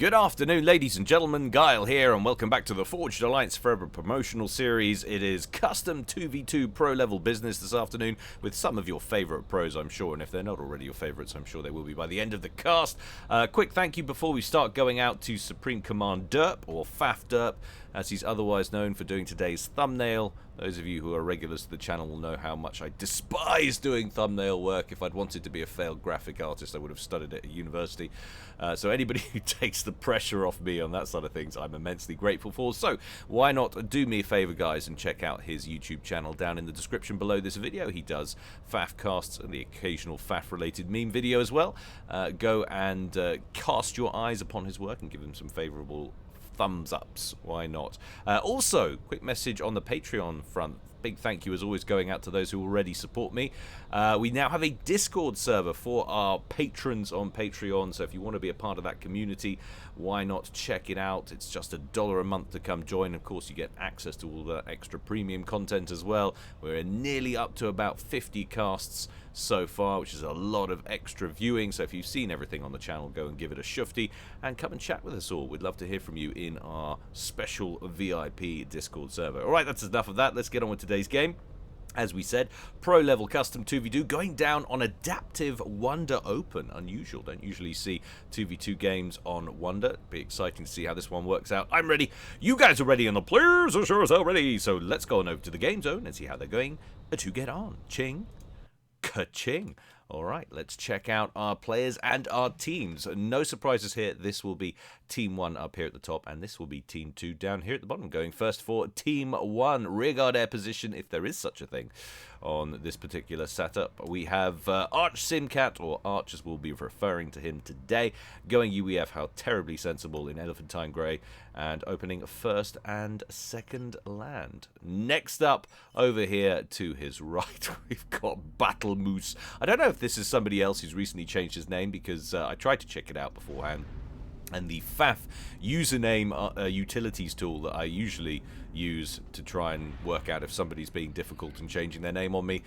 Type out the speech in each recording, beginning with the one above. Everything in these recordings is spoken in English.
Good afternoon, ladies and gentlemen. Guile here, and welcome back to the Forged Alliance Forever promotional series. It is custom 2v2 pro level business this afternoon with some of your favourite pros, I'm sure, and if they're not already your favourites, I'm sure they will be by the end of the cast. Quick thank you before we start going out to Supreme Command Derp, or FAF Derp, as he's otherwise known, for doing today's thumbnail. Those of you who are regulars to the channel will know how much I despise doing thumbnail work. If I'd wanted to be a failed graphic artist, I would have studied it at university. So anybody who takes the pressure off me on that side of things, I'm immensely grateful for. So why not do me a favor, guys, and check out his YouTube channel down in the description below this video. He does FAF casts and the occasional FAF-related meme video as well. Go and cast your eyes upon his work and give him some favorable thumbs ups. Why not? Also, quick message on the Patreon front. Big thank you as always going out to those who already support me. We now have a Discord server for our patrons on Patreon, so if you want to be a part of that community, why not check it out? It's just $1 a month to come join. Of course, you get access to all the extra premium content as well. We're nearly up to about 50 casts so far, which is a lot of extra viewing. So if you've seen everything on the channel, go and give it a shufty and come and chat with us all. We'd love to hear from you in our special VIP Discord server. Alright, that's enough of that. Let's get on with today's game. As we said, pro-level custom 2v2 going down on Adaptive Wonder Open. Unusual, don't usually see 2v2 games on Wonder. Be exciting to see how this one works out. I'm ready. You guys are ready and the players are sure as hell ready. So let's go on over to the game zone and see how they're going to get on. Ching. Ka-ching. Alright, let's check out our players and our teams. No surprises here. This will be Team 1 up here at the top, and this will be Team 2 down here at the bottom. Going first for Team 1, rearguard air position, if there is such a thing on this particular setup. We have Arch Simcat, or Arch as we'll be referring to him today, going UEF, how terribly sensible, in Elephantine Grey, and opening first and second land. Next up, over here to his right, we've got Battle Moose. I don't know if this is somebody else who's recently changed his name, because I tried to check it out beforehand, and the FAF username utilities tool that I usually use to try and work out if somebody's being difficult and changing their name on me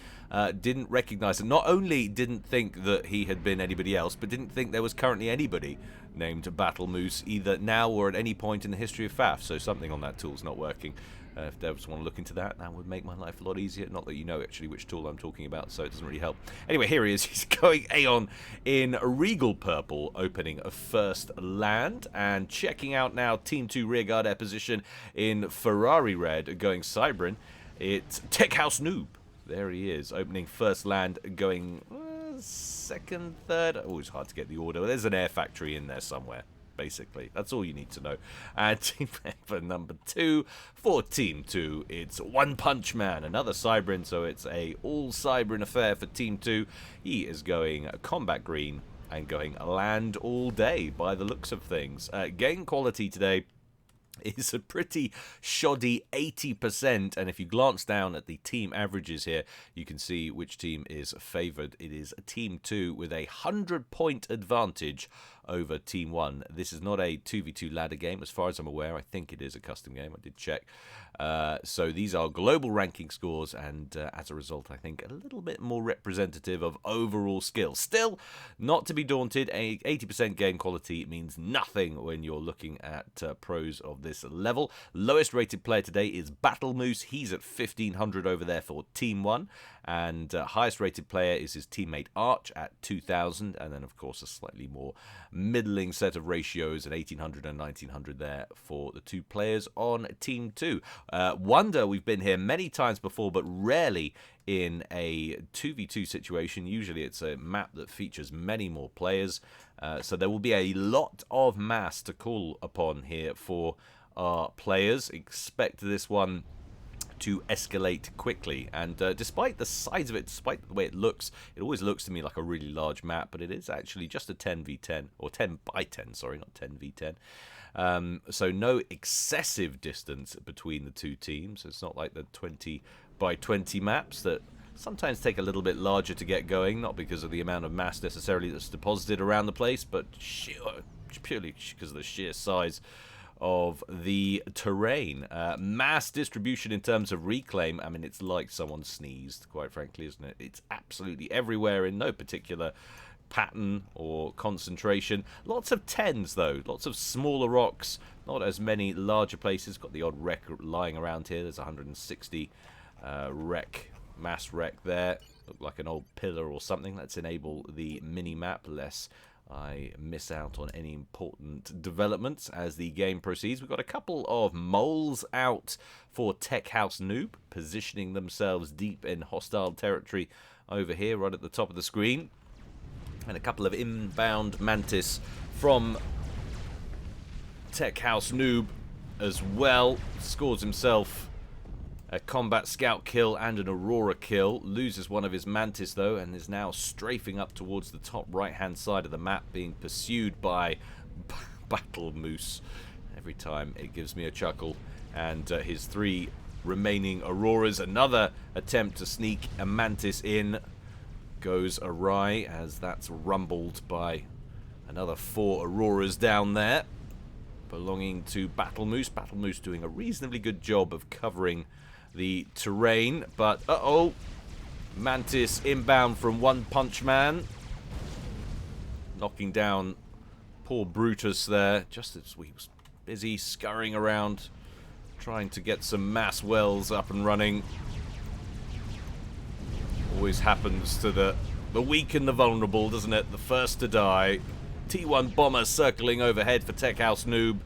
didn't recognize it. Not only didn't think that he had been anybody else, but didn't think there was currently anybody named Battle Moose either now or at any point in the history of FAF. So something on that tool's not working. If devs want to look into that, that would make my life a lot easier. Not that you know actually which tool I'm talking about, so it doesn't really help. Anyway, here he is. He's going Aeon in Regal Purple, opening a first land. And checking out now Team 2 rearguard air position in Ferrari Red, going Cybrin. It's Tech House Noob. There he is, opening first land, going second, third. Always hard to get the order. There's an air factory in there somewhere. Basically, that's all you need to know. And team for number 2 for Team 2, it's One Punch Man, another Cybrin, so it's a all Cybrin affair for Team 2. He is going Combat Green and going land all day by the looks of things. Game quality today is a pretty shoddy 80%, and if you glance down at the team averages here, you can see which team is favoured. It is Team 2 with a 100-point advantage over Team 1. This is not a 2v2 ladder game as far as I'm aware. I think it is a custom game. I did check. So these are global ranking scores, and as a result, I think a little bit more representative of overall skill. Still, not to be daunted, a 80% game quality means nothing when you're looking at pros of this level. Lowest rated player today is Battle Moose. He's at 1500 over there for Team 1. And highest rated player is his teammate Arch at 2000, and then of course a slightly more middling set of ratios at 1800 and 1900 there for the two players on Team 2. Wonder, we've been here many times before, but rarely in a 2v2 situation. Usually it's a map that features many more players, so there will be a lot of mass to call upon here for our players. Expect this one to escalate quickly, and despite the size of it, despite the way it always looks to me like a really large map, but it is actually just a 10v10, or 10 by 10, sorry, not 10v10. So no excessive distance between the two teams. It's not like the 20 by 20 maps that sometimes take a little bit larger to get going, not because of the amount of mass necessarily that's deposited around the place, but purely because of the sheer size of the terrain. Mass distribution in terms of reclaim, I mean, it's like someone sneezed, quite frankly, isn't it? It's absolutely everywhere in no particular pattern or concentration. Lots of 10s though, lots of smaller rocks, not as many larger places. Got the odd wreck lying around here. There's 160 mass wreck there. Look like an old pillar or something. Let's enable the mini-map lest I miss out on any important developments as the game proceeds. We've got a couple of moles out for Tech House Noob, positioning themselves deep in hostile territory over here, right at the top of the screen. And a couple of inbound Mantis from Tech House Noob as well. Scores himself a combat scout kill and an Aurora kill. Loses one of his Mantis though, and is now strafing up towards the top right hand side of the map, being pursued by Battle Moose. Every time it gives me a chuckle. And his 3 remaining Auroras. Another attempt to sneak a Mantis in goes awry, as that's rumbled by another 4 Auroras down there belonging to Battle Moose. Battle Moose doing a reasonably good job of covering the terrain, but Mantis inbound from One Punch Man, knocking down poor Brutus there, just as we was busy scurrying around trying to get some mass wells up and running. Always happens to the weak and the vulnerable, doesn't it? The first to die. T1 bomber circling overhead for Tech House Noob.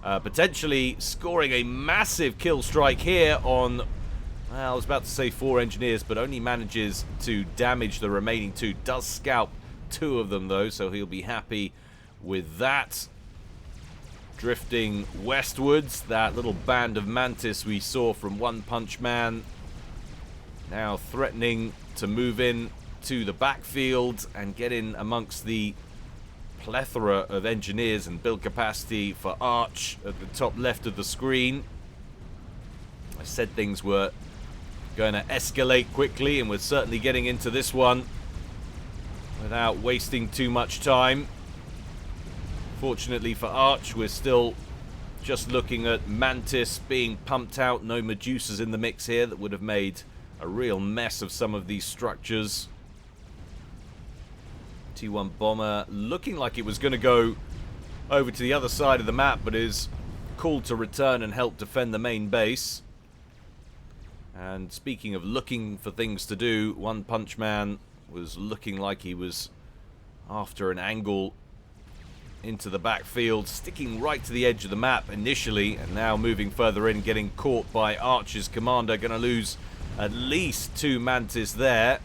Potentially scoring a massive kill strike here on, well, I was about to say 4 engineers, but only manages to damage the remaining 2. Does scalp 2 of them though, so he'll be happy with that. Drifting westwards, that little band of Mantis we saw from One Punch Man, now threatening to move in to the backfield and get in amongst the plethora of engineers and build capacity for Arch at the top left of the screen. I said things were going to escalate quickly, and we're certainly getting into this one without wasting too much time. Fortunately for Arch, we're still just looking at Mantis being pumped out. No Medusas in the mix here that would have made a real mess of some of these structures. T1 bomber looking like it was going to go over to the other side of the map, but is called to return and help defend the main base. And speaking of looking for things to do, One Punch Man was looking like he was after an angle into the backfield, sticking right to the edge of the map initially, and now moving further in, getting caught by Archer's commander. Going to lose at least 2 Mantis there.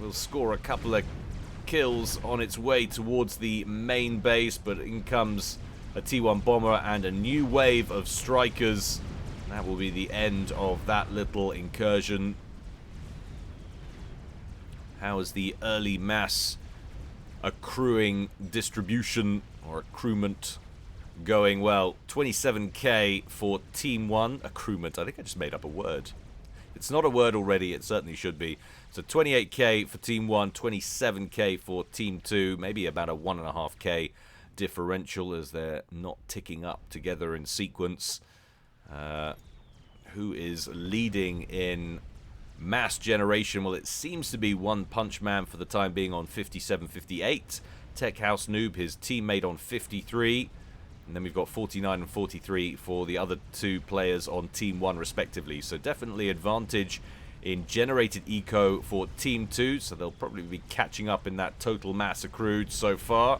Will score a couple of kills on its way towards the main base, but in comes a T1 bomber and a new wave of strikers. That will be the end of that little incursion. How is the early mass accruing distribution or accruement going? Well, 27k for Team 1. Accruement, I think I just made up a word. It's not a word already, it certainly should be. So 28k for Team 1, 27k for Team 2, maybe about a 1.5k differential as they're not ticking up together in sequence. Who is leading in mass generation? Well, it seems to be One Punch Man for the time being on 57, 58. Tech House Noob, his teammate, on 53. And then we've got 49 and 43 for the other 2 players on Team 1 respectively. So definitely advantage in generated eco for Team 2. So they'll probably be catching up in that total mass accrued so far.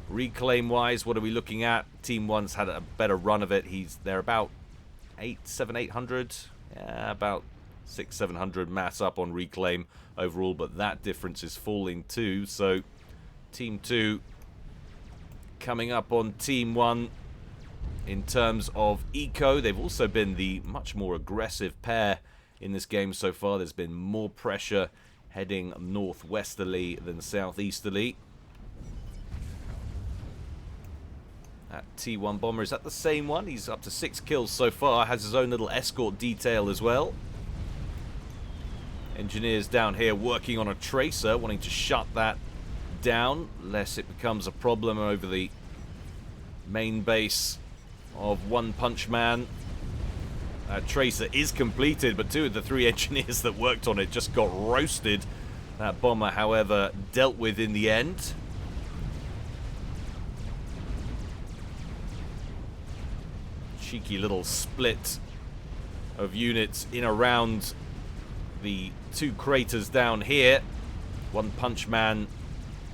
Reclaim-wise, what are we looking at? Team 1's had a better run of it. They're about 800. Yeah, about 600-700 mass up on reclaim overall, but that difference is falling too. So Team 2 coming up on Team 1 in terms of eco. They've also been the much more aggressive pair in this game so far. There's been more pressure heading northwesterly than southeasterly. That T1 bomber, is that the same one? He's up to 6 kills so far, has his own little escort detail as well. Engineers down here working on a tracer, wanting to shut that down, lest it becomes a problem over the main base of One Punch Man. Tracer is completed, but 2 of the 3 engineers that worked on it just got roasted That bomber, however, dealt with in the end. Cheeky little split of units in around the two craters down here. One Punch Man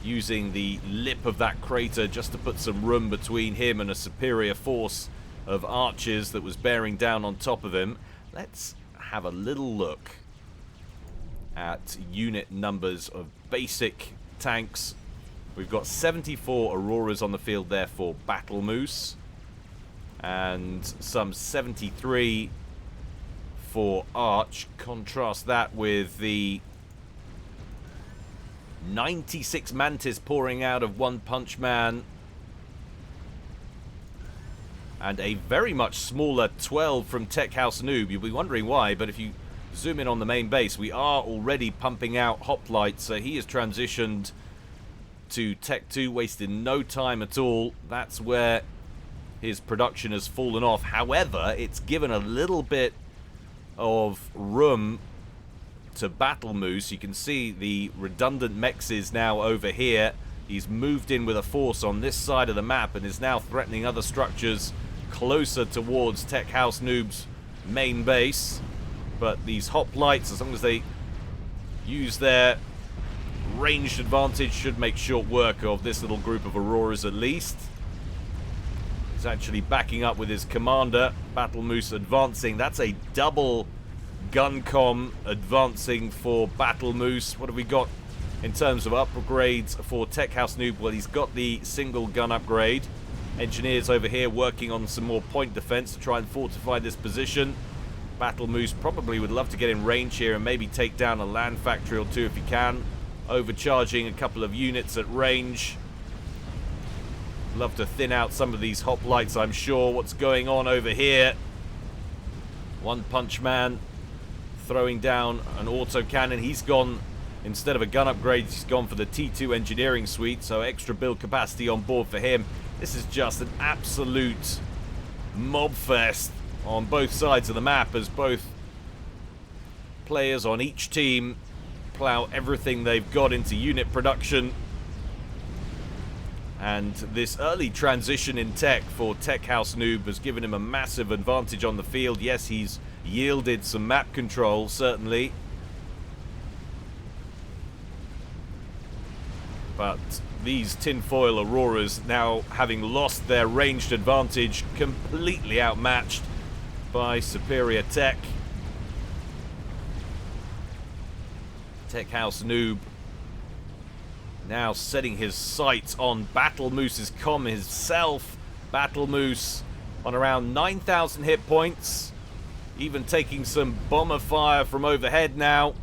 using the lip of that crater just to put some room between him and a superior force of archers that was bearing down on top of him. Let's have a little look at unit numbers of basic tanks. We've got 74 Auroras on the field there for Battle Moose, and some 73 for Arch. Contrast that with the 96 Mantis pouring out of One Punch Man, and a very much smaller 12 from Tech House Noob. You'll be wondering why, but if you zoom in on the main base, we are already pumping out hoplites, so he has transitioned to Tech 2, wasted no time at all. That's where his production has fallen off. However, it's given a little bit of room to Battle Moose. You can see the redundant mechs is now over here. He's moved in with a force on this side of the map and is now threatening other structures closer towards Tech House Noob's main base. But these hoplites, as long as they use their ranged advantage, should make short work of this little group of Auroras at least. He's actually backing up with his commander. Battle Moose advancing. That's a double gun comm advancing for Battle Moose. What have we got in terms of upgrades for Tech House Noob? Well, he's got the single gun upgrade. Engineers over here working on some more point defense to try and fortify this position. Battle Moose probably would love to get in range here and maybe take down a land factory or two if he can. Overcharging a couple of units at range. Love to thin out some of these hoplites, I'm sure. What's going on over here? One Punch Man throwing down an autocannon. He's gone, instead of a gun upgrade, he's gone for the T2 engineering suite, so extra build capacity on board for him. This is just an absolute mob fest on both sides of the map as both players on each team plow everything they've got into unit production. And this early transition in tech for Tech House Noob has given him a massive advantage on the field. Yes, he's yielded some map control, certainly. But these tinfoil Auroras, now having lost their ranged advantage, completely outmatched by superior tech. Tech House Noob now setting his sights on Battle Moose's comm himself. Battle Moose on around 9,000 hit points, even taking some bomber fire from overhead now.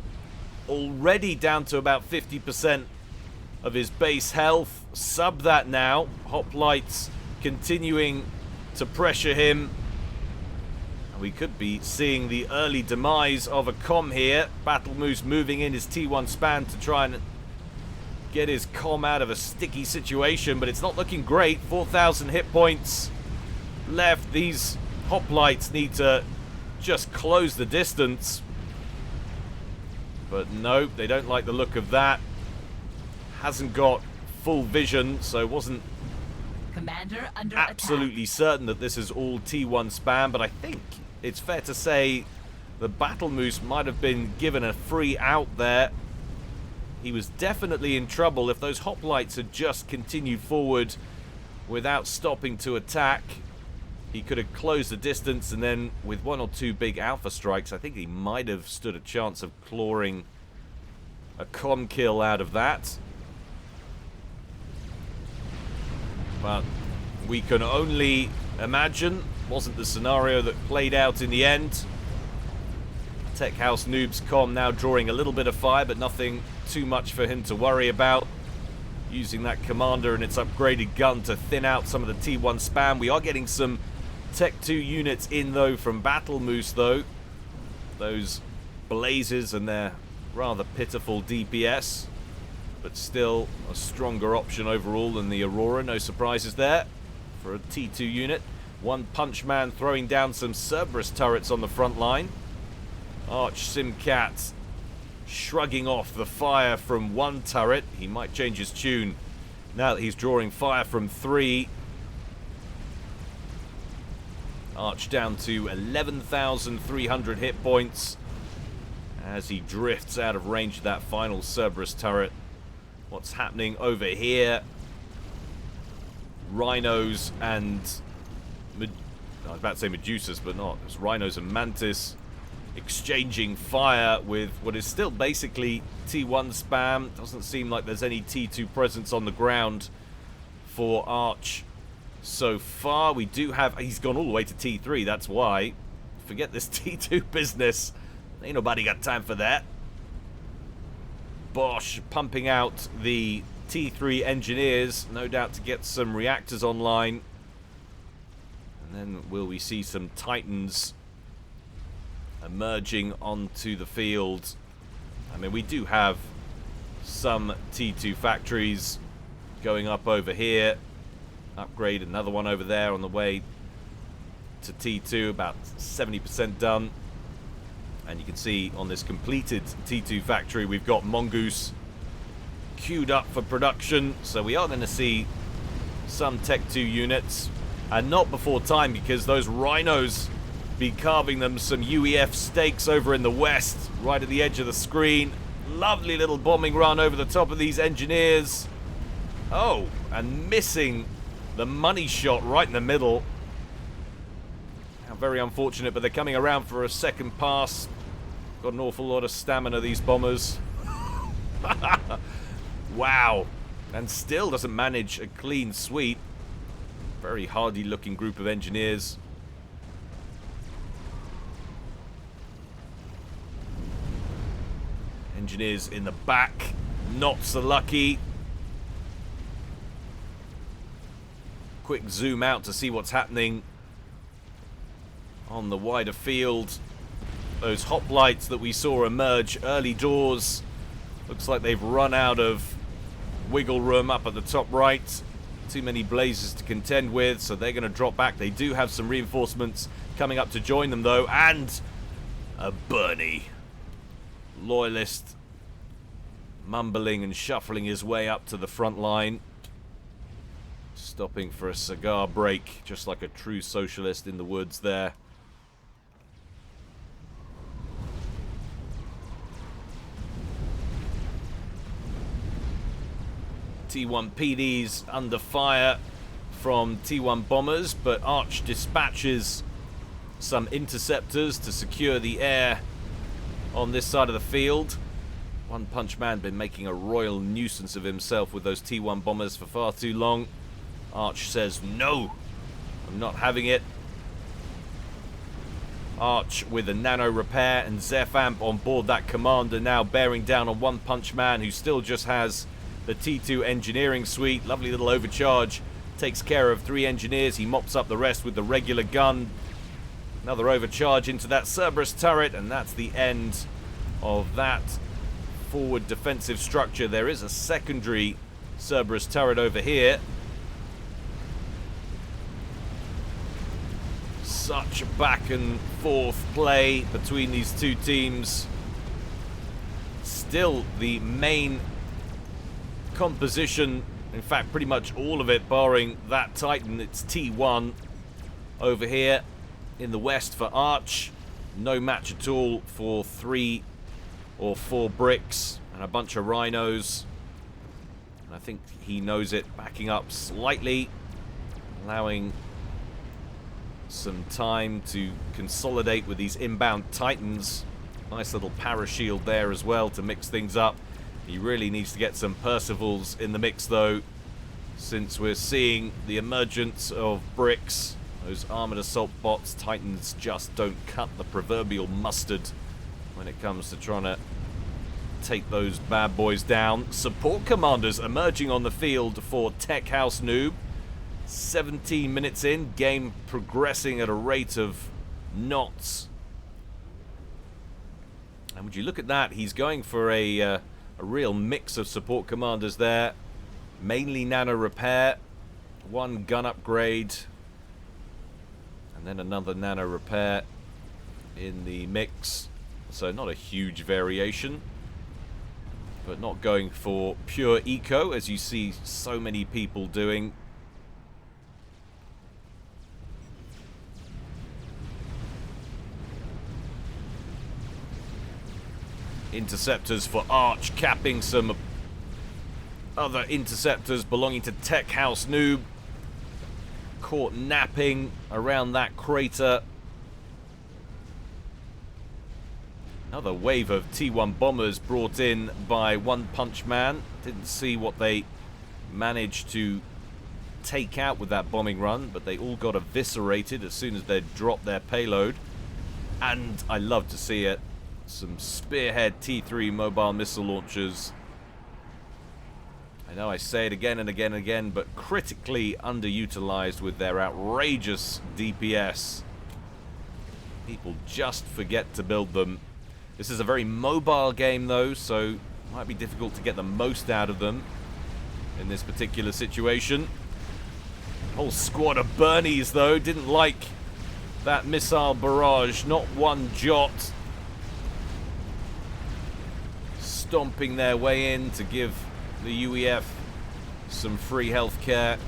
Already down to about 50% of his base health. Sub that now. Hoplites continuing to pressure him. We could be seeing the early demise of a comm here. Battle Moose moving in his T1 span to try and get his comm out of a sticky situation, but it's not looking great. 4,000 hit points left. These hoplites need to just close the distance. But no, they don't like the look of that. Hasn't got full vision, so wasn't Commander under absolutely certain that this is all T1 spam, but I think it's fair to say the Battle Moose might have been given a free out there. He was definitely in trouble. If those hoplites had just continued forward without stopping to attack, he could have closed the distance, and then with one or two big alpha strikes, I think he might have stood a chance of clawing a comm kill out of that. But we can only imagine. Wasn't the scenario that played out in the end. Tech House Noob's comm now drawing a little bit of fire, but nothing too much for him to worry about. Using that commander and its upgraded gun to thin out some of the T1 spam. We are getting some Tech 2 units in, though, from Battle Moose, though. Those Blazes and their rather pitiful DPS. But still a stronger option overall than the Aurora. No surprises there for a T2 unit. One Punch Man throwing down some Cerberus turrets on the front line. Arch Simcat shrugging off the fire from one turret. He might change his tune now that he's drawing fire from 3. Arch down to 11,300 hit points as he drifts out of range of that final Cerberus turret. What's happening over here? Rhinos and... I was about to say Medusas, but not. It's Rhinos and Mantis exchanging fire with what is still basically T1 spam. Doesn't seem like there's any T2 presence on the ground for Arch so far. We do have... He's gone all the way to T3, that's why. Forget this T2 business. Ain't nobody got time for that. Bosch pumping out the T3 engineers, no doubt to get some reactors online. And then will we see some Titans emerging onto the field? I mean, we do have some T2 factories going up over here. Upgrade another one over there on the way to T2, about 70% done. And you can see on this completed T2 factory, we've got Mongoose queued up for production. So we are going to see some Tech 2 units. And not before time, because those Rhinos be carving them some UEF stakes over in the west, right at the edge of the screen. Lovely little bombing run over the top of these engineers. Oh, and missing the money shot right in the middle. How very unfortunate, but they're coming around for a second pass. Got an awful lot of stamina, these bombers. Wow. And still doesn't manage a clean sweep. Very hardy looking group of engineers. Engineers in the back, not so lucky. Quick zoom out to see what's happening on the wider field. Those hoplites that we saw emerge early doors, looks like they've run out of wiggle room up at the top right. Too many blazes to contend with, so they're going to drop back. They do have some reinforcements coming up to join them, though, and a Bernie. Loyalist mumbling and shuffling his way up to the front line, stopping for a cigar break, just like a true socialist in the woods there. T1 PDs under fire from T1 bombers, but Arch dispatches some interceptors to secure the air on this side of the field. One Punch Man been making a royal nuisance of himself with those T1 bombers for far too long. Arch says, no, I'm not having it. Arch with a nano repair and Zephamp on board that commander, now bearing down on One Punch Man, who still just has the T2 engineering suite. Lovely little overcharge. Takes care of 3 engineers. He mops up the rest with the regular gun. Another overcharge into that Cerberus turret, and that's the end of that forward defensive structure. There is a secondary Cerberus turret over here. Such back and forth play between these two teams. Still the main composition, in fact pretty much all of it barring that Titan, it's T1 over here in the west for Arch. No match at all for 3 or 4 bricks and a bunch of Rhinos. And I think he knows it, backing up slightly, allowing some time to consolidate with these inbound Titans. Nice little parashield there as well to mix things up. He really needs to get some Percivals in the mix, though, since we're seeing the emergence of bricks. Those armored assault bots, Titans just don't cut the proverbial mustard when it comes to trying to take those bad boys down. Support commanders emerging on the field for Tech House Noob. 17 minutes in, game progressing at a rate of knots. And would you look at that, he's going for a real mix of support commanders there. Mainly nano repair, 1 gun upgrade, and then another nano repair in the mix. So not a huge variation. but not going for pure eco, as you see so many people doing. Interceptors for Arch, capping some other interceptors belonging to Tech House Noob. Caught napping around that crater. Another wave of T1 bombers brought in by One Punch Man. Didn't see what they managed to take out with that bombing run, but they all got eviscerated as soon as they dropped their payload. And I love to see it. Some Spearhead T3 mobile missile launchers. I know I say it again and again and again, but critically underutilized with their outrageous DPS. People just forget to build them. This is a very mobile game though, so it might be difficult to get the most out of them in this particular situation. Whole squad of Bernies though didn't like that missile barrage, not one jot. Stomping their way in to give the UEF some free healthcare.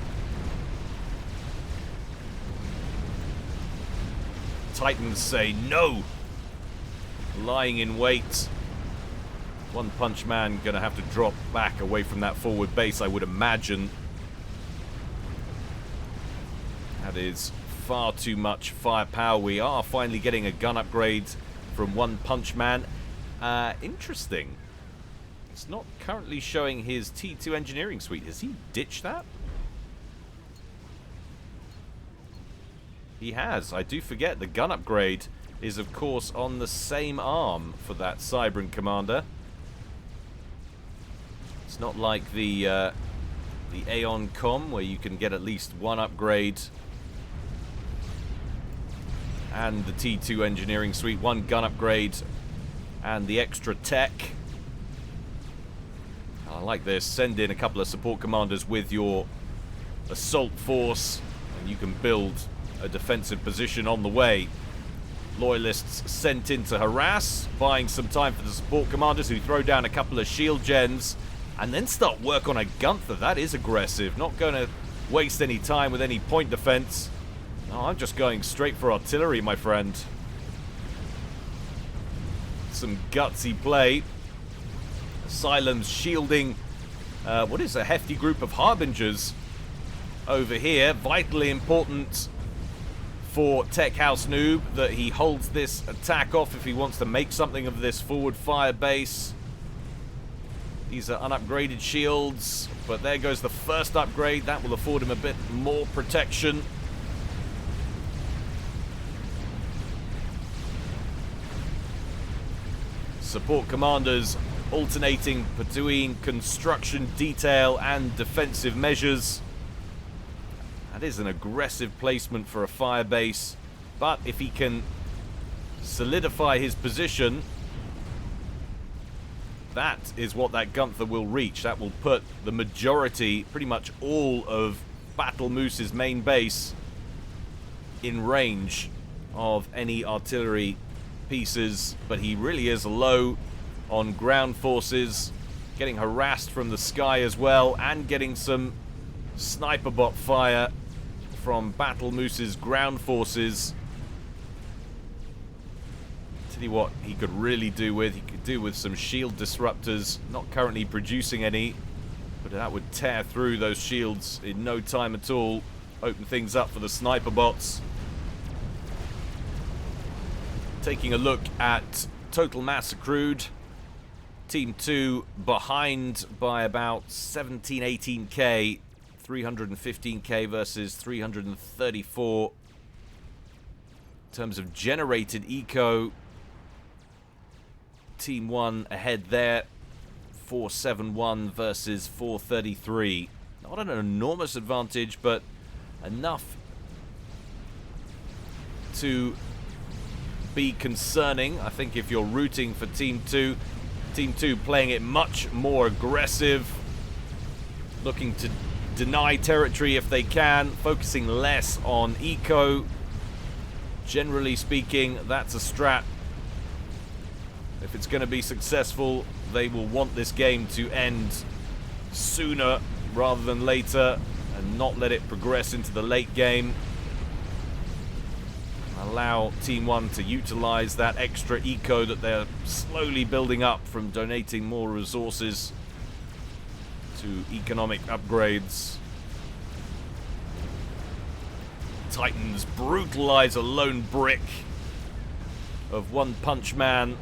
Titans say no. Lying in wait. One Punch Man gonna have to drop back away from that forward base, I would imagine. That is far too much firepower. We are finally getting a gun upgrade from One Punch Man. Interesting. It's not currently showing his T2 engineering suite. Has he ditched that? He has. I do forget the gun upgrade is of course on the same arm for that Cybran commander. It's not like the Aeon Com where you can get at least one upgrade and the T2 engineering suite, one gun upgrade and the extra tech. I like this. Send in a couple of support commanders with your assault force and you can build a defensive position on the way. Loyalists sent in to harass, buying some time for the support commanders who throw down a couple of shield gens and then start work on a Gunther. That is aggressive. Not going to waste any time with any point defense. No, I'm just going straight for artillery, my friend. Some gutsy play. Asylum's shielding what is a hefty group of Harbingers over here. Vitally important for Tech House Noob that he holds this attack off if he wants to make something of this forward fire base. These are unupgraded shields, but there goes the first upgrade. That will afford him a bit more protection. Support commanders alternating between construction, detail, and defensive measures. That is an aggressive placement for a fire base, but if he can solidify his position, that is what that Gunther will reach. That will put the majority, pretty much all of Battle Moose's main base in range of any artillery pieces, but he really is low on ground forces, getting harassed from the sky as well, and getting some sniper bot fire from Battle Moose's ground forces. Tell you what he could really do with, he could do with some shield disruptors, not currently producing any, but that would tear through those shields in no time at all, open things up for the sniper bots. Taking a look at total mass accrued, Team 2 behind by about 17-18k, 315k versus 334. In terms of generated eco, Team 1 ahead there, 471 versus 433. Not an enormous advantage, but enough to be concerning. I think if you're rooting for Team 2, Team 2 playing it much more aggressive, looking to deny territory if they can, focusing less on eco. Generally speaking, that's a strat If it's going to be successful, they will want this game to end sooner rather than later and not let it progress into the late game. Allow Team 1 to utilize that extra eco that they're slowly building up from donating more resources to economic upgrades. Titans brutalize a lone brick of One Punch Man.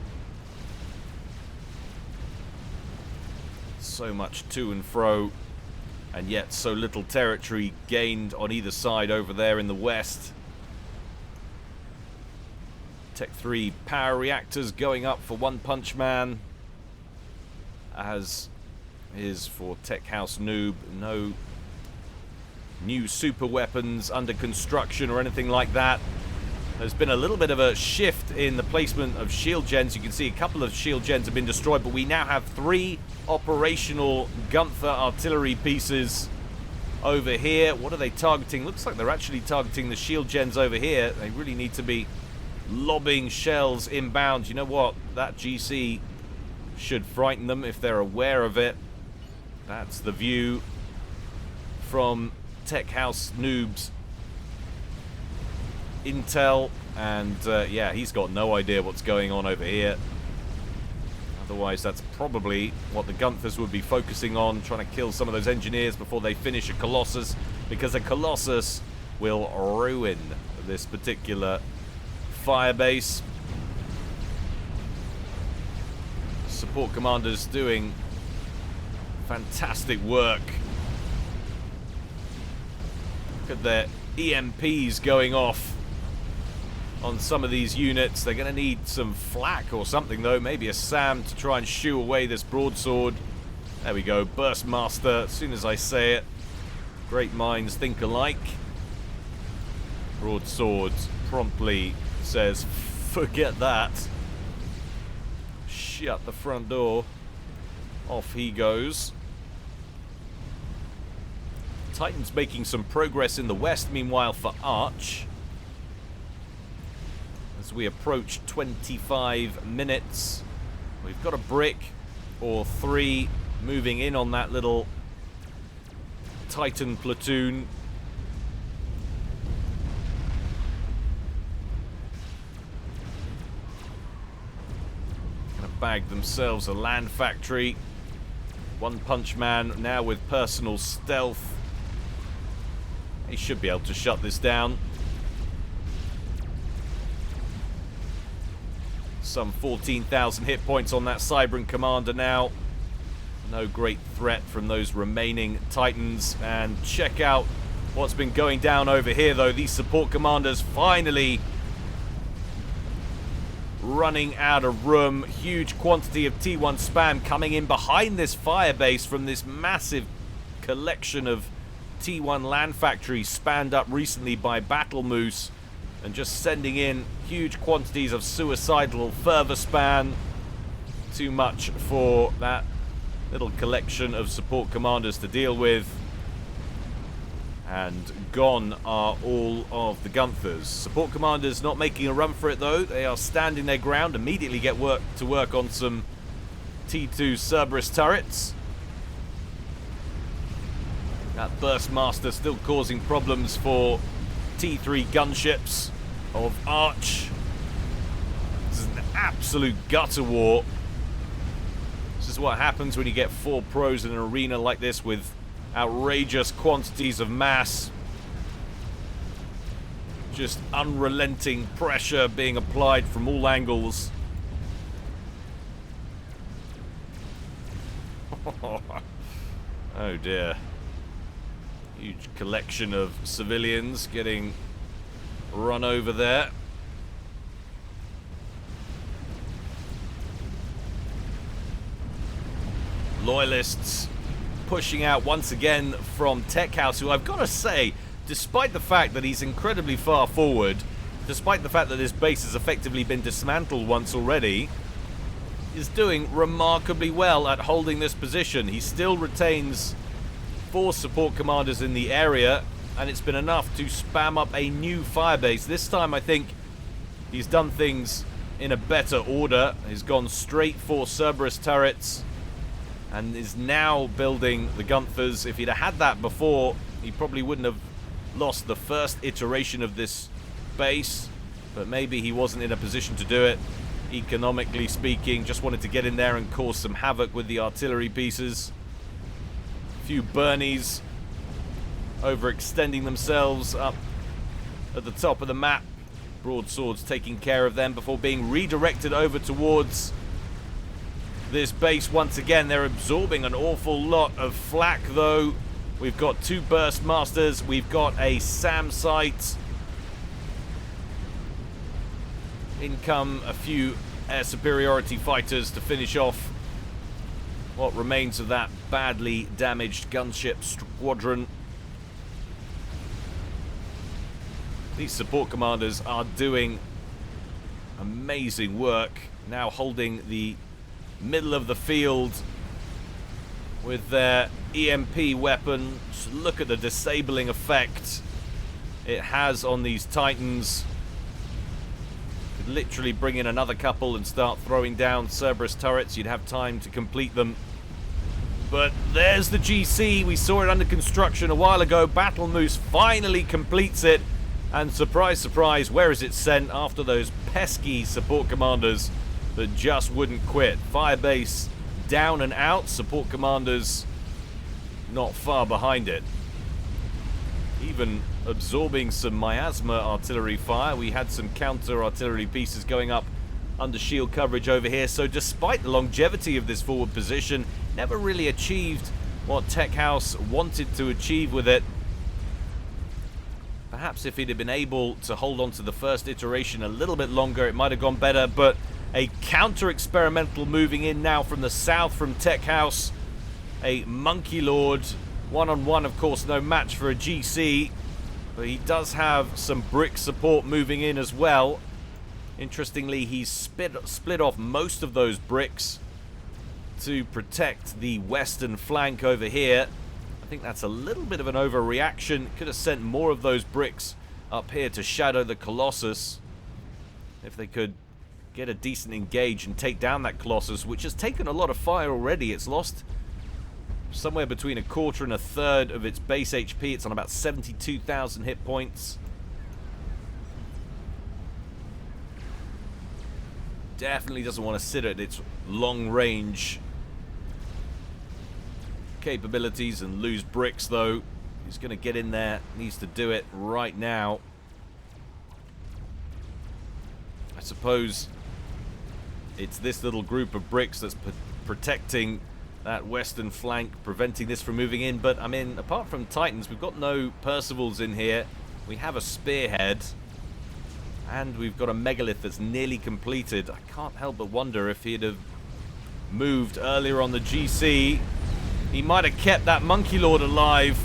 So much to and fro, and yet so little territory gained on either side over there in the west. Tech 3 power reactors going up for One Punch Man, as is for Tech House Noob. No new super weapons under construction or anything like that. There's been a little bit of a shift in the placement of shield gens. You can see a couple of shield gens have been destroyed, but we now have 3 operational Gunther artillery pieces over here. What are they targeting? Looks like they're actually targeting the shield gens over here. They really need to be lobbing shells inbound. You know what? That GC should frighten them if they're aware of it. That's the view from Tech House Noob's intel, and yeah, he's got no idea what's going on over here. Otherwise, that's probably what the Gunthers would be focusing on, trying to kill some of those engineers before they finish a Colossus, because a Colossus will ruin this particular Firebase. Support commanders doing fantastic work. Look at their EMPs going off on some of these units. They're going to need some flak or something, though. Maybe a SAM to try and shoo away this broadsword. There we go. Burst Master. As soon as I say it, great minds think alike. Broadsword promptly says, forget that. Shut the front door. Off he goes. Titan's making some progress in the west, meanwhile, for Arch. As we approach 25 minutes, we've got a brick or 3 moving in on that little Titan platoon. Gonna bag themselves a land factory. One Punch Man now with personal stealth. He should be able to shut this down. Some 14,000 hit points on that Cybran Commander now. No great threat from those remaining Titans. And check out what's been going down over here, though. These support commanders finally running out of room. Huge quantity of T1 spam coming in behind this Firebase from this massive collection of T1 land factories spanned up recently by Battle Moose, and just sending in huge quantities of suicidal further span. Too much for that little collection of support commanders to deal with. And gone are all of the Gunthers. Support commanders not making a run for it, though. They are standing their ground, immediately get to work on some T2 Cerberus turrets. That Burst Master still causing problems for T3 gunships of Arch. This is an absolute gutter war. This is what happens when you get 4 pros in an arena like this with outrageous quantities of mass. Just unrelenting pressure being applied from all angles. Oh dear. Huge collection of civilians getting run over there. Loyalists pushing out once again from Tech House, who I've got to say, despite the fact that he's incredibly far forward, despite the fact that his base has effectively been dismantled once already, is doing remarkably well at holding this position. He still retains 4 support commanders in the area, and it's been enough to spam up a new Firebase. This time I think he's done things in a better order. He's gone straight for Cerberus turrets and is now building the Gunthers. If he'd have had that before, he probably wouldn't have lost the first iteration of this base, but maybe he wasn't in a position to do it, economically speaking. Just wanted to get in there and cause some havoc with the artillery pieces. A few Bernies overextending themselves up at the top of the map. Broadswords taking care of them before being redirected over towards this base once again. They're absorbing an awful lot of flak, though. We've got 2 burst masters. We've got a SAM site. In come a few air superiority fighters to finish off what remains of that badly damaged gunship squadron. These support commanders are doing amazing work, now holding the middle of the field with their EMP weapon. Just look at the disabling effect it has on these Titans. Could literally bring in another couple and start throwing down Cerberus turrets. You'd have time to complete them. But there's the GC. We saw it under construction a while ago. Battle Moose finally completes it. And surprise, surprise, where is it sent after those pesky support commanders that just wouldn't quit? Firebase down and out. Support commanders not far behind it. Even absorbing some miasma artillery fire. We had some counter artillery pieces going up under shield coverage over here. So despite the longevity of this forward position, never really achieved what Tech House wanted to achieve with it. Perhaps if he'd have been able to hold on to the first iteration a little bit longer, it might have gone better. But a counter-experimental moving in now from the south from Tech House. A Monkey Lord. One-on-one, of course, no match for a GC. But he does have some brick support moving in as well. Interestingly, he's split off most of those bricks to protect the western flank over here. I think that's a little bit of an overreaction. Could have sent more of those bricks up here to shadow the Colossus. If they could get a decent engage and take down that Colossus, which has taken a lot of fire already. It's lost somewhere between a quarter and a third of its base HP. It's on about 72,000 hit points. Definitely doesn't want to sit at its long range capabilities and lose bricks, though. He's going to get in there, needs to do it right now. I suppose it's this little group of bricks that's protecting that western flank, preventing this from moving in. But I mean, apart from Titans, we've got no Percivals in here. We have a Spearhead, and we've got a Megalith that's nearly completed. I can't help but wonder if he'd have moved earlier on the GC, he might have kept that Monkey Lord alive.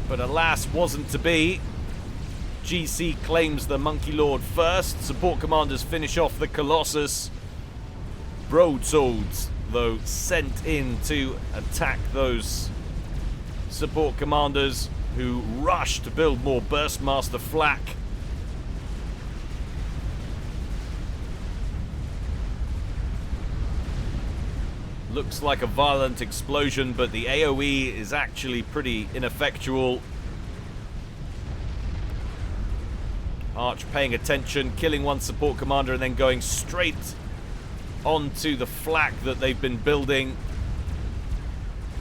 But alas, wasn't to be. GC claims the Monkey Lord first. Support commanders finish off the Colossus. Broadswords, though, sent in to attack those support commanders who rush to build more Burstmaster flak. Looks like a violent explosion, but the AoE is actually pretty ineffectual. Arch paying attention, killing one support commander and then going straight onto the flak that they've been building,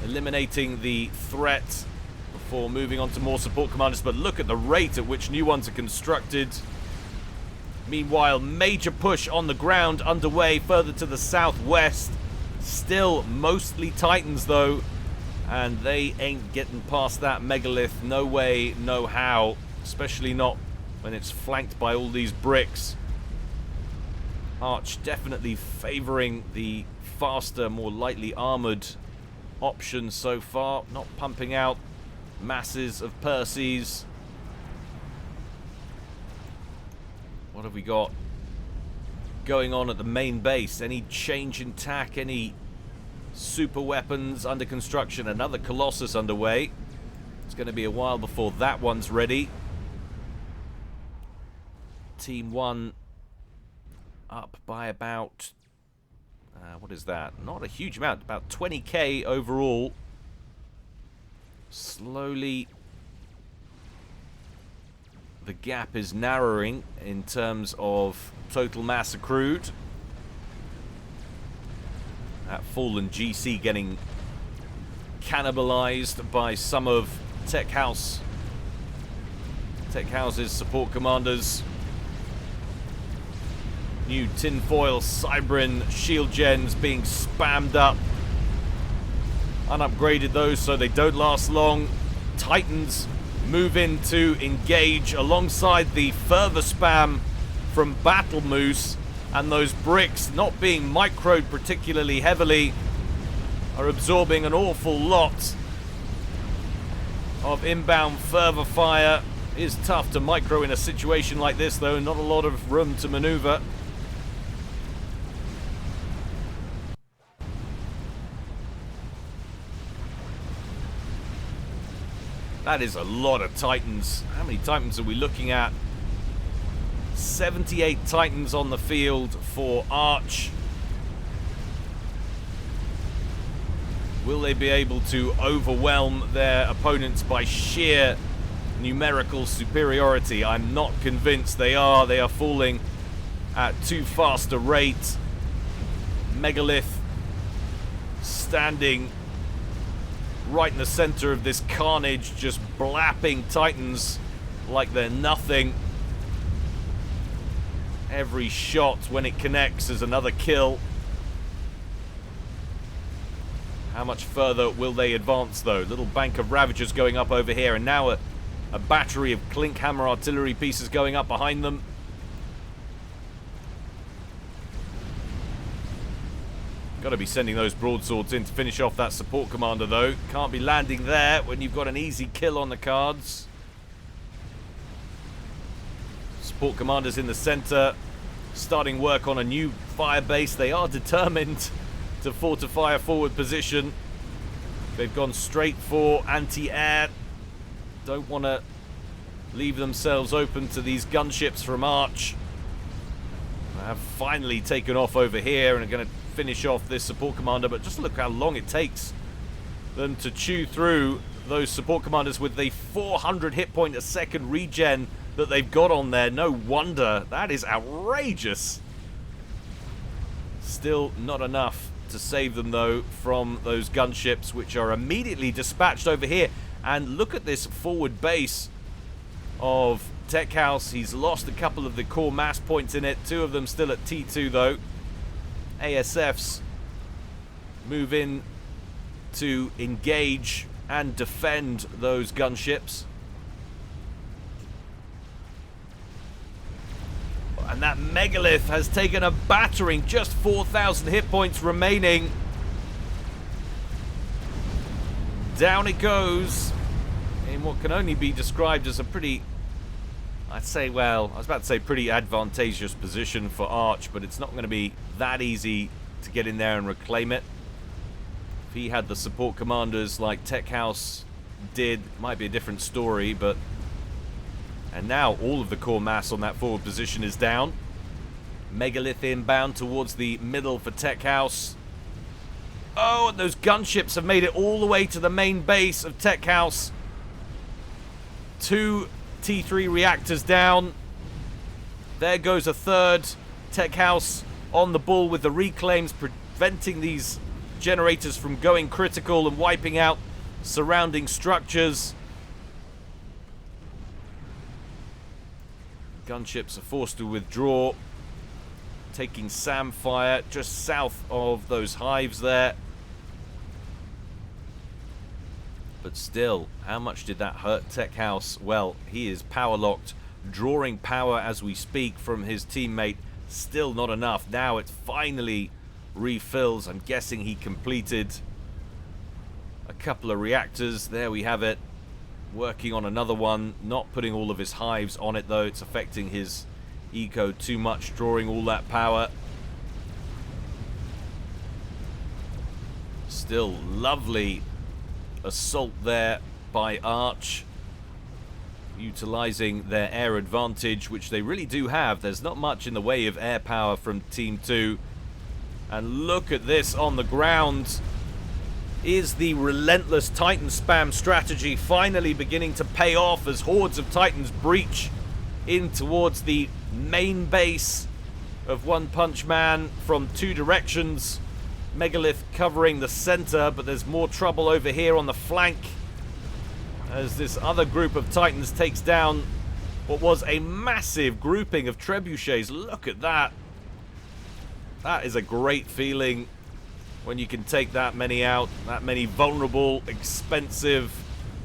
eliminating the threat before moving on to more support commanders. But look at the rate at which new ones are constructed. Meanwhile, major push on the ground underway further to the southwest. Still mostly Titans, though, and they ain't getting past that Megalith. No way, no how, especially not when it's flanked by all these bricks. Arch definitely favoring the faster, more lightly armored option so far, not pumping out masses of Percies. What have we got going on at the main base? Any change in tack? Any super weapons under construction? Another Colossus underway. It's going to be a while before that one's ready. Team 1 up by about, what is that? Not a huge amount, about 20k overall. Slowly, the gap is narrowing in terms of total mass accrued. That fallen GC getting cannibalized by some of Tech House's support commanders. New tinfoil Cybrin shield gens being spammed up. Unupgraded those so they don't last long. Titans move in to engage alongside the further spam from Battle Moose, and those bricks, not being microed particularly heavily, are absorbing an awful lot of inbound fervor fire. It is tough to micro in a situation like this, though. Not a lot of room to maneuver. That is a lot of Titans. How many Titans are we looking at? 78 Titans on the field for Arch. Will they be able to overwhelm their opponents by sheer numerical superiority? I'm not convinced they are. They are falling at too fast a rate. Megalith standing right in the center of this carnage, just blapping Titans like they're nothing. Every shot, when it connects, is another kill. How much further will they advance, though? Little bank of Ravagers going up over here, and now a battery of Clink Hammer artillery pieces going up behind them. Got to be sending those broadswords in to finish off that support commander, though. Can't be landing there when you've got an easy kill on the cards. Support commanders in the center, starting work on a new Firebase. They are determined to fortify a forward position. They've gone straight for anti-air. Don't want to leave themselves open to these gunships from Arch. They have finally taken off over here and are going to finish off this support commander, but just look how long it takes them to chew through those support commanders with the 400 hit point a second regen that they've got on there. No wonder. That is outrageous. Still not enough to save them, though, from those gunships, which are immediately dispatched over here. And look at this forward base of Tech House. He's lost a couple of the core mass points in it. Two of them still at T2, though. ASFs move in to engage and defend those gunships. And that Megalith has taken a battering, just 4,000 hit points remaining. Down it goes in what can only be described as a pretty, I'd say, well, I was about to say pretty advantageous position for Arch, but it's not going to be that easy to get in there and reclaim it. If he had the support commanders like Tech House did, it might be a different story, but... And now all of the core mass on that forward position is down. Megalith inbound towards the middle for Tech House. Oh, and those gunships have made it all the way to the main base of Tech House. 2 T3 reactors down. There goes a third. Tech House on the ball with the reclaims, preventing these generators from going critical and wiping out surrounding structures. Gunships are forced to withdraw, taking SAM fire just south of those hives there. But still, how much did that hurt Tech House? Well, he is power locked, drawing power as we speak from his teammate. Still not enough. Now it finally refills. I'm guessing he completed a couple of reactors. There we have it. Working on another one, not putting all of his hives on it, though. It's affecting his eco too much, drawing all that power. Still lovely assault there by Arch. utilizing their air advantage, which they really do have. There's not much in the way of air power from Team 2. And look at this on the ground. Is the relentless Titan spam strategy finally beginning to pay off as hordes of Titans breach in towards the main base of One Punch Man from two directions? Megalith covering the center, but there's more trouble over here on the flank as this other group of Titans takes down what was a massive grouping of trebuchets. Look at that. That is a great feeling when you can take that many out, that many vulnerable, expensive,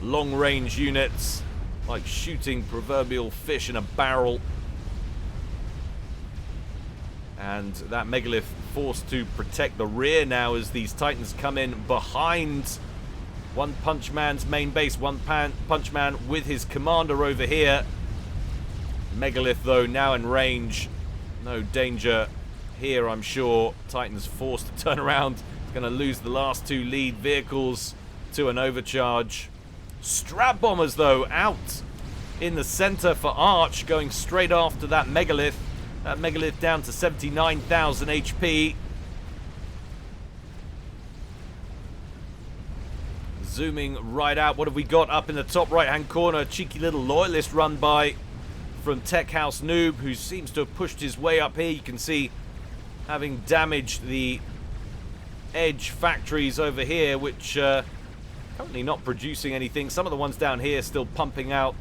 long-range units, like shooting proverbial fish in a barrel. And that Megalith forced to protect the rear now as these Titans come in behind One Punch Man's main base. One Punch Man with his commander over here. Megalith, though, now in range. No danger here, I'm sure. Titans forced to turn around. Going to lose the last two lead vehicles to an overcharge. Strap bombers, though, out in the center for Arch, going straight after that Megalith. That Megalith down to 79,000 HP. Zooming right out. What have we got up in the top right-hand corner? Cheeky little loyalist run by from Tech House Noob, who seems to have pushed his way up here. You can see having damaged the edge factories over here, which currently not producing anything. Some of the ones down here still pumping out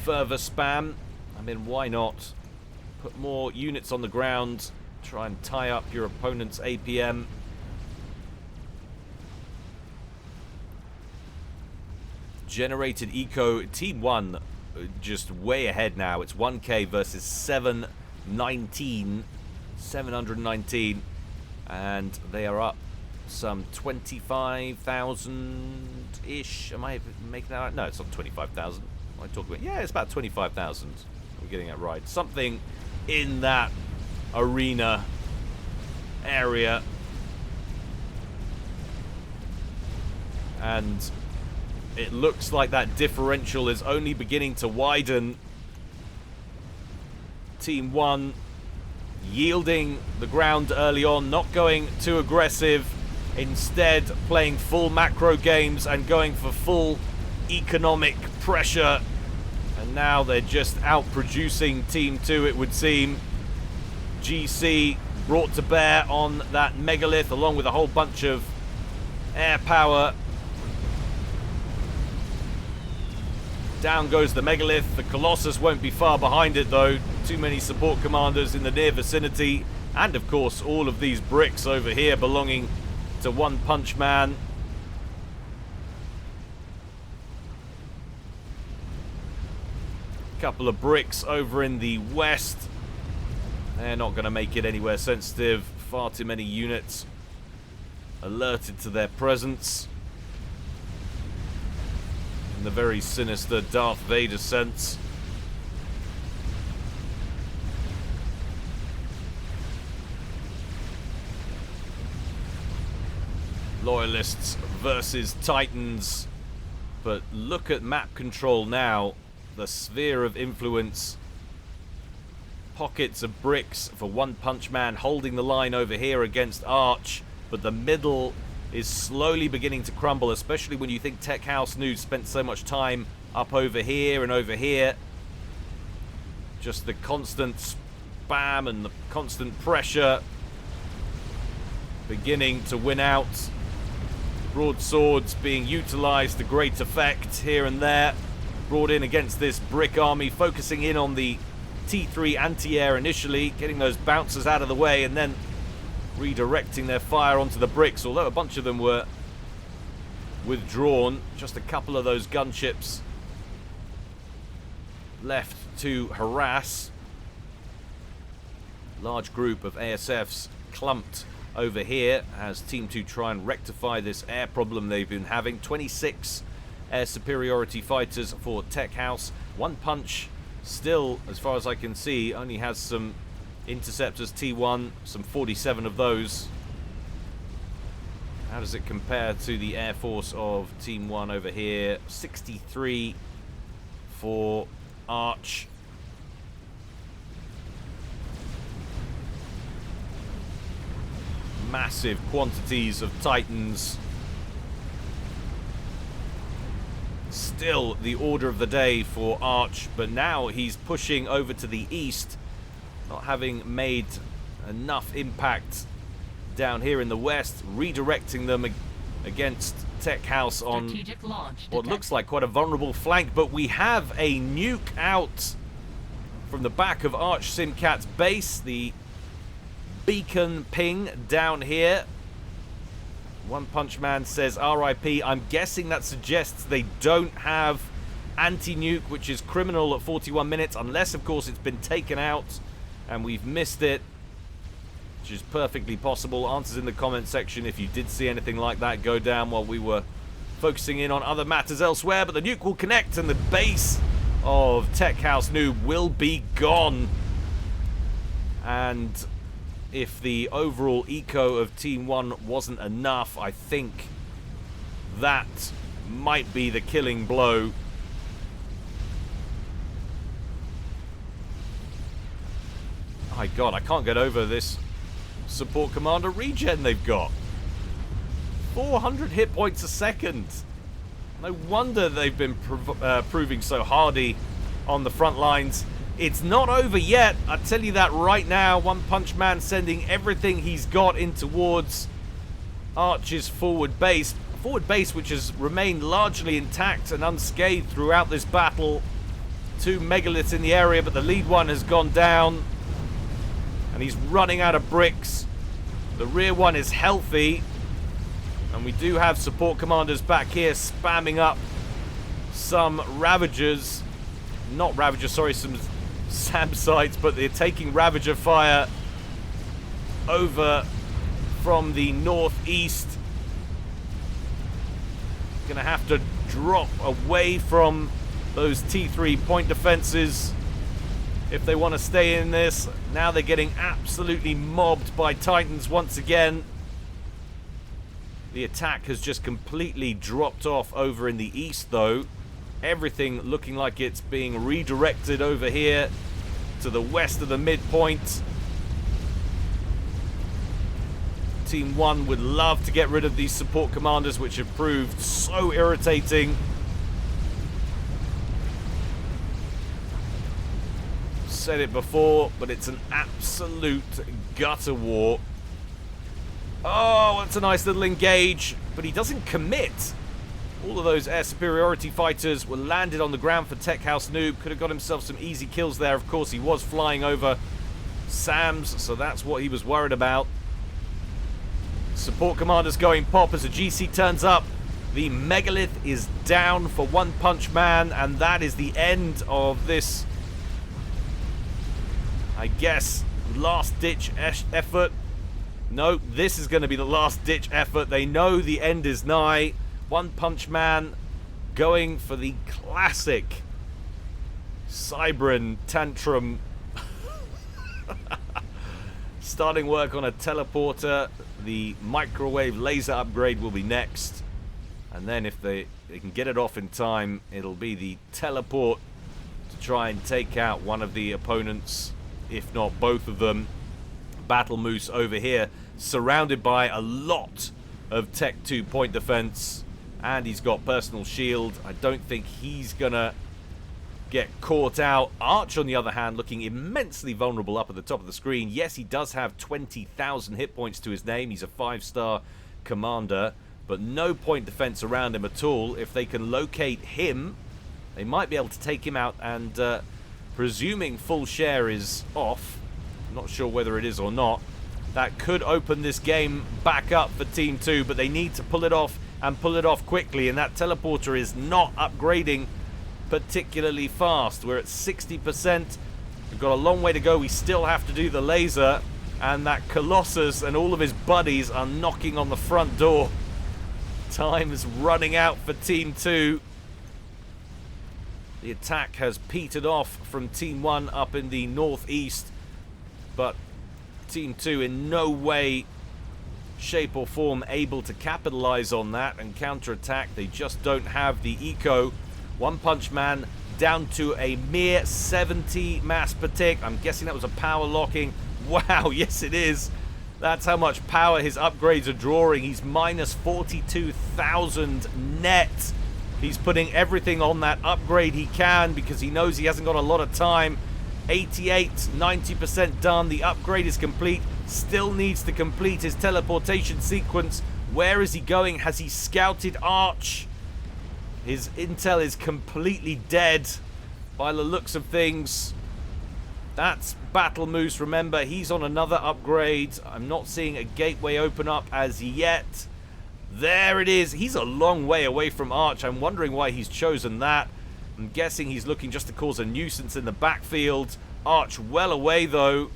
further spam. I mean, why not? Put more units on the ground. Try and tie up your opponent's APM. Generated eco. Team 1 just way ahead now. It's 1k versus 719. 719. And they are up some 25,000-ish. Am I making that right? No, it's not 25,000. What am I talking about? Yeah, it's about 25,000. We're getting it right. Something in that arena area. And it looks like that differential is only beginning to widen. Team 1 yielding the ground early on, not going too aggressive, instead playing full macro games and going for full economic pressure. And now they're just out producing Team 2, it would seem. GC brought to bear on that Megalith along with a whole bunch of air power. Down goes the Megalith. The Colossus won't be far behind it, though. Too many support commanders in the near vicinity. And, of course, all of these bricks over here belonging to One Punch Man. Couple of bricks over in the west. They're not going to make it anywhere sensitive. Far too many units alerted to their presence. In the very sinister Darth Vader sense. Loyalists versus Titans. But look at map control now. The sphere of influence. Pockets of bricks for One Punch Man holding the line over here against Arch. But the middle is slowly beginning to crumble, especially when you think Tech House News spent so much time up over here and over here. Just the constant spam and the constant pressure beginning to win out. Broadswords being utilized to great effect here and there. Brought in against this brick army, focusing in on the T3 anti-air initially, getting those bouncers out of the way and then redirecting their fire onto the bricks, although a bunch of them were withdrawn. Just a couple of those gunships left to harass. Large group of ASFs clumped over here as Team 2 try and rectify this air problem they've been having. 26 air superiority fighters for Tech House. One Punch still, as far as I can see, only has some interceptors. T1, some 47 of those. How does it compare to the Air Force of Team 1 over here? 63 for Arch. Massive quantities of Titans. Still the order of the day for Arch, but now he's pushing over to the east, not having made enough impact down here in the west, redirecting them against Tech House on what looks like quite a vulnerable flank. But we have a nuke out from the back of Arch Simcat's base, the beacon ping down here. One Punch Man says RIP. I'm guessing that suggests they don't have anti-nuke, which is criminal at 41 minutes, unless of course it's been taken out and we've missed it, which is perfectly possible. Answers in the comment section if you did see anything like that go down while we were focusing in on other matters elsewhere. But the nuke will connect and the base of Tech House Noob will be gone. And if the overall eco of Team 1 wasn't enough, I think that might be the killing blow. My God, I can't get over this support commander regen they've got. 400 hit points a second. No wonder they've been proving so hardy on the front lines. It's not over yet, I tell you that right now. One Punch Man sending everything he's got in towards Arch's forward base. Forward base which has remained largely intact and unscathed throughout this battle. 2 megaliths in the area, but the lead one has gone down. And he's running out of bricks. The rear one is healthy. And we do have support commanders back here spamming up some Ravagers. Not Ravagers, sorry, some SAM sites, but they're taking Ravager fire over from the northeast. Gonna have to drop away from those T3 point defenses if they want to stay in this. Now they're getting absolutely mobbed by Titans once again. The attack has just completely dropped off over in the east though. Everything looking like it's being redirected over here to the west of the midpoint. Team 1 would love to get rid of these support commanders, which have proved so irritating. Said it before, but it's an absolute gutter war. Oh, that's a nice little engage, but he doesn't commit. All of those air superiority fighters were landed on the ground for Tech House Noob. Could have got himself some easy kills there. Of course, he was flying over SAMs, so that's what he was worried about. Support commanders going pop as a GC turns up. The megalith is down for One Punch Man, and that is the end of this, I guess, last-ditch effort. No, this is going to be the last-ditch effort. They know the end is nigh. One Punch Man going for the classic Cybran tantrum. Starting work on a teleporter. The microwave laser upgrade will be next. And then if they can get it off in time, it'll be the teleport to try and take out one of the opponents, if not both of them. Battle Moose over here, surrounded by a lot of Tech 2 point defense. And he's got personal shield. I don't think he's gonna get caught out. Arch, on the other hand, looking immensely vulnerable up at the top of the screen. Yes, he does have 20,000 hit points to his name. He's a 5-star commander, but no point defense around him at all. If they can locate him, they might be able to take him out. And presuming full share is off, I'm not sure whether it is or not, that could open this game back up for Team 2, but they need to pull it off and pull it off quickly, and that teleporter is not upgrading particularly fast. We're at 60%. We've got a long way to go. We still have to do the laser, and that Colossus and all of his buddies are knocking on the front door. Time is running out for Team 2. The attack has petered off from Team 1 up in the northeast, but Team 2 in no way, shape or form able to capitalize on that and counterattack. They just don't have the eco. One Punch Man down to a mere 70 mass per tick. I'm guessing that was a power locking. Wow, yes it is. That's how much power his upgrades are drawing. He's minus 42,000 net. He's putting everything on that upgrade he can because he knows he hasn't got a lot of time. 88, 90% done. The upgrade is complete. Still needs to complete his teleportation sequence. Where is he going? Has he scouted Arch? His intel is completely dead by the looks of things. That's Battle Moose. Remember, he's on another upgrade. I'm not seeing a gateway open up as yet. There it is. He's a long way away from Arch. I'm wondering why he's chosen that. I'm guessing he's looking just to cause a nuisance in the backfield. Arch well away, though.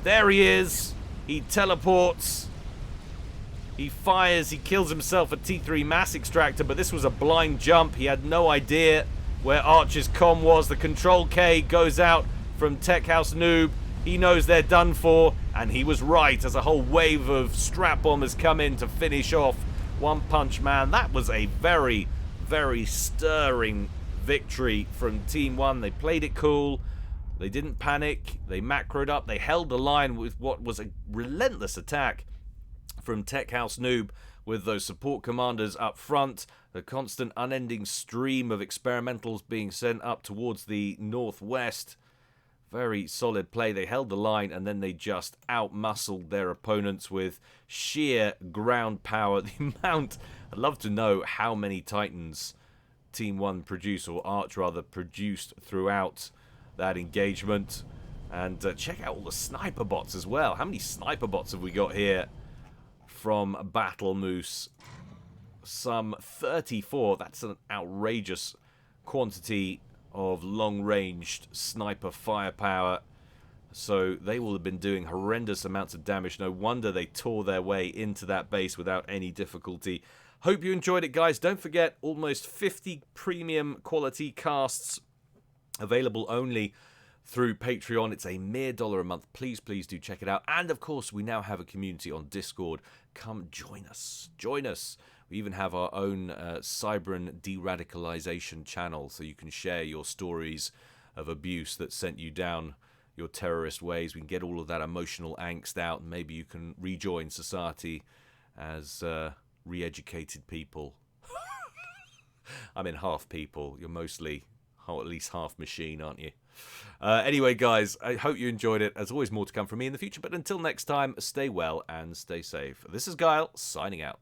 There he is. He teleports. He fires. He kills himself at T3 Mass Extractor, but this was a blind jump. He had no idea where Arch's comm was. The Control K goes out from Tech House Noob. He knows they're done for, and he was right as a whole wave of strap bombers come in to finish off One Punch Man. That was a very, very stirring victory from Team 1. They played it cool. They didn't panic. They macroed up. They held the line with what was a relentless attack from Tech House Noob with those support commanders up front. The constant unending stream of experimentals being sent up towards the northwest. Very solid play. They held the line and then they just out-muscled their opponents with sheer ground power. The amount, I'd love to know how many Titans Team 1 produced, or Arch rather, produced throughout that engagement. And check out all the sniper bots as well. How many sniper bots have we got here from Battle Moose? Some 34. That's an outrageous quantity of long-ranged sniper firepower. So they will have been doing horrendous amounts of damage. No wonder they tore their way into that base without any difficulty. Hope you enjoyed it, guys. Don't forget, almost 50 premium quality casts available only through Patreon. It's a mere $1 a month. Please, please do check it out. And of course, we now have a community on Discord. Come join us. Join us. We even have our own Cybran de-radicalization channel, so you can share your stories of abuse that sent you down your terrorist ways. We can get all of that emotional angst out, and maybe you can rejoin society as re-educated people. I mean, half people. You're mostly, or at least half machine, aren't you? Anyway, guys, I hope you enjoyed it. There's always more to come from me in the future, but until next time, stay well and stay safe. This is Guile, signing out.